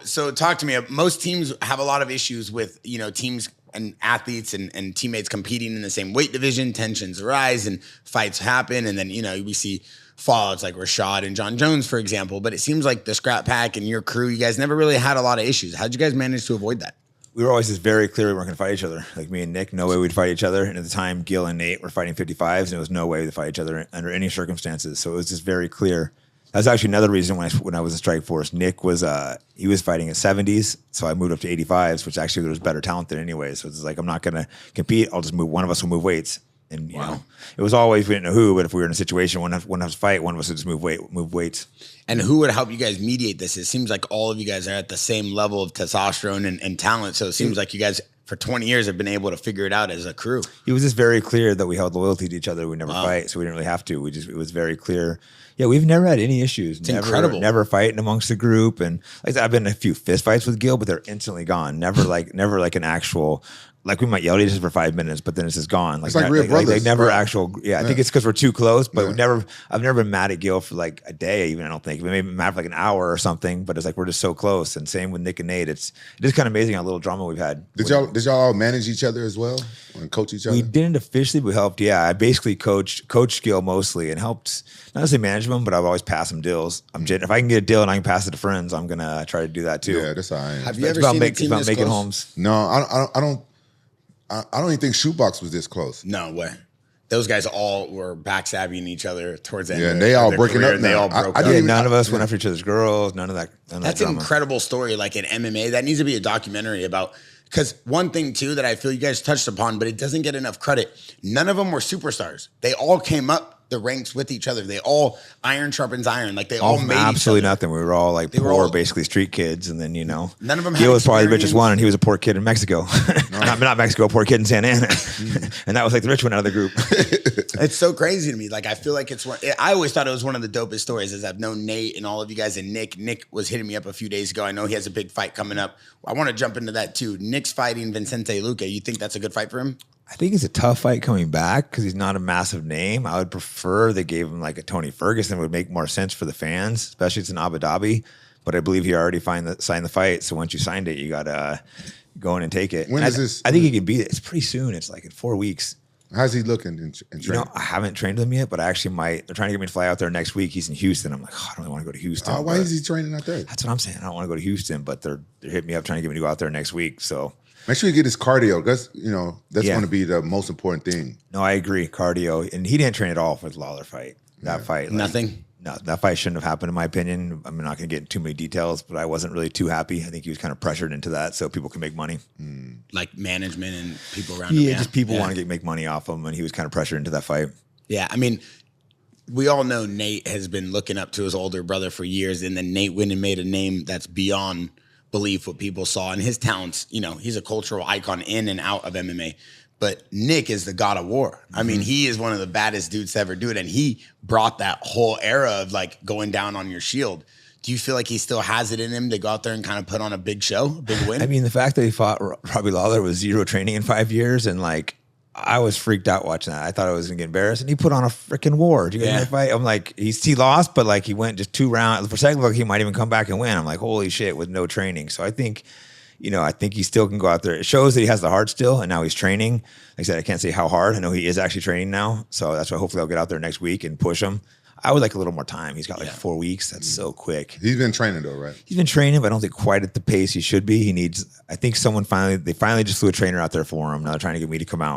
So talk to me. Most teams have a lot of issues with, teams and athletes and teammates competing in the same weight division. Tensions arise and fights happen. And then, we see fallouts like Rashad and John Jones, for example. But it seems like the Scrap Pack and your crew, you guys never really had a lot of issues. How'd you guys manage to avoid that? We were always just very clear we weren't going to fight each other. Like me and Nick, no way we'd fight each other. And at the time, Gil and Nate were fighting 55s, and there was no way to fight each other under any circumstances. So it was just very clear. That was actually another reason when I was in Strike Force. Nick was he was fighting at 70s, so I moved up to 85s, which actually there was better talent there anyway. So it's like I'm not going to compete. I'll just move. One of us will move weights, and you know, it was always we didn't know who, but if we were in a situation one of us fight, one of us would just move weights. And who would help you guys mediate this? It seems like all of you guys are at the same level of testosterone and talent. So it seems like you guys for 20 years have been able to figure it out as a crew. It was just very clear that we held loyalty to each other. We never fight, so we didn't really have to. It was very clear. Yeah, we've never had any issues. It's incredible. Never fighting amongst the group. And like I said, I've been in a few fist fights with Gil, but they're instantly gone. Never like an actual, like we might yell at each other for 5 minutes, but then it's just gone. Like, it's like real brothers. Like never actual, I think it's because we're too close, but I've never been mad at Gil for like a day even, I don't think. We may be mad for like an hour or something, but it's like we're just so close. And same with Nick and Nate. It is kind of amazing how little drama we've had. Did y'all manage each other as well and coach each other? We didn't officially, but we helped. Yeah, I basically coached Gil mostly and helped not necessarily manage him, but I've always passed him deals. If I can get a deal and I can pass it to friends, I'm gonna try to do that too. Yeah, that's how I am. Have you ever seen a team this making close? homes? No, I don't even think Shoebox was this close. No way. Those guys all were backstabbing each other towards the end. Yeah, of they all their breaking career. up They now. all broke I up. didn't None of us went after each other's girls. None of that. That's an incredible story. Like in MMA, that needs to be a documentary about. Because one thing too that I feel you guys touched upon, but it doesn't get enough credit. None of them were superstars. They all came up the ranks with each other. They all iron sharpens iron. Like they all made absolutely each other. nothing. We were all like poor, basically street kids, and then none of them. Gil was probably the richest one, and he was a poor kid in Mexico. not Mexico, a poor kid in Santa Ana, and that was like the rich one out of the group. It's so crazy to me. Like I feel like I always thought it was one of the dopest stories. As I've known Nate and all of you guys, and Nick. Nick was hitting me up a few days ago. I know he has a big fight coming up. I want to jump into that too. Nick's fighting Vicente Luque. You think that's a good fight for him? I think it's a tough fight coming back because he's not a massive name. I would prefer they gave him like a Tony Ferguson. It would make more sense for the fans, especially it's in Abu Dhabi. But I believe he already signed the fight. So once you signed it, you got to go in and take it. When is this? I think he can beat it. It's pretty soon. It's like in 4 weeks. How's he looking in training? I haven't trained with him yet, but I actually might. They're trying to get me to fly out there next week. He's in Houston. I'm like, I don't really want to go to Houston. Why is he training out there? That's what I'm saying. I don't want to go to Houston, but they're hitting me up trying to get me to go out there next week. So make sure you get his cardio. That's going to be the most important thing. No, I agree. Cardio, and he didn't train at all for the Lawler fight. That fight, nothing. No, that fight shouldn't have happened, in my opinion. I'm not going to get into too many details, but I wasn't really too happy. I think he was kind of pressured into that so people can make money. Like management and people around him. Yeah, just people want to make money off him, and he was kind of pressured into that fight. Yeah, I mean, we all know Nate has been looking up to his older brother for years, and then Nate went and made a name that's beyond belief what people saw. And his talents, he's a cultural icon in and out of MMA. But Nick is the god of war. I mean, he is one of the baddest dudes to ever do it. And he brought that whole era of like going down on your shield. Do you feel like he still has it in him to go out there and kind of put on a big show, a big win? I mean, the fact that he fought Robbie Lawler with zero training in 5 years, and like, I was freaked out watching that. I thought I was gonna get embarrassed, and he put on a freaking war. Did you guys fight? I'm like, he lost, but like he went just 2 rounds. For a second, look, he might even come back and win. I'm like, holy shit, with no training. So I think he still can go out there. It shows that he has the heart still, and now he's training. Like I said, I can't say how hard. I know he is actually training now, so that's why hopefully I'll get out there next week and push him. I would like a little more time. He's got like 4 weeks. That's so quick. He's been training though, right? He's been training, but I don't think quite at the pace he should be. He needs. I think they finally just flew a trainer out there for him. Now they're trying to get me to come out.